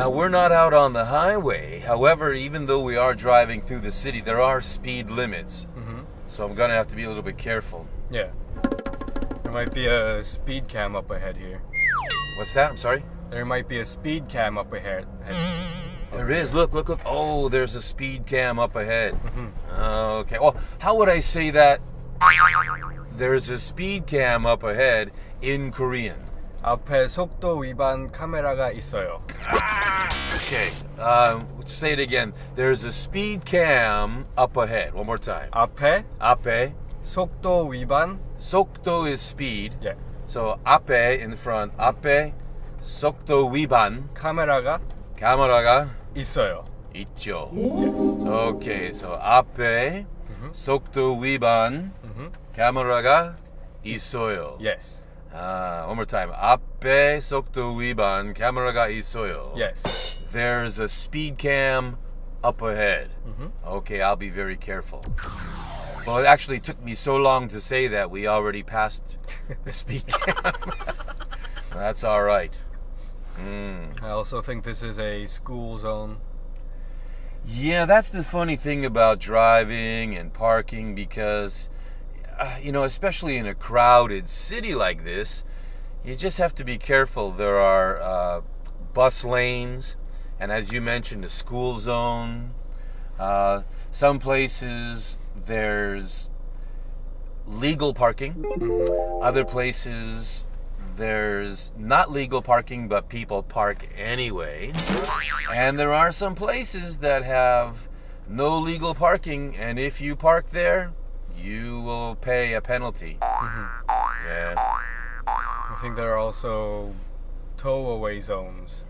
Now, we're not out on the highway. However, even though we are driving through the city, there are speed limits. So I'm going to have to be a little bit careful. Yeah. There might be a speed cam up ahead here. What's that? I'm sorry? There might be a speed cam up ahead. There is. Look. Oh, there's a speed cam up ahead. Okay. Well, how would I say that there's a speed cam up ahead in Korean? 앞에 속도 위반 카메라가 있어요. Okay. Say it again. There's a speed cam up ahead. One more time. 앞에 앞에. 속도 위반. 속도 is speed. Yeah. So 앞에 in front. 앞에 속도 위반. 카메라가 있어요. 있죠. Okay. So 앞에 속도 위반 카메라가 있어요. Yes. One more time. 앞에 속도 위반 카메라가 있어요. Yes. There's a speed cam up ahead. Okay, I'll be very careful. Well, it actually took me so long to say that we already passed the speed cam. That's all right. I also think this is a school zone. Yeah, that's the funny thing about driving and parking because, especially in a crowded city like this, you just have to be careful. There are bus lanes, and as you mentioned, a school zone. Some places there's legal parking. Other places there's not legal parking, but people park anyway. And there are some places that have no legal parking, and if you park there, you will pay a penalty. Yeah. I think there are also tow-away zones.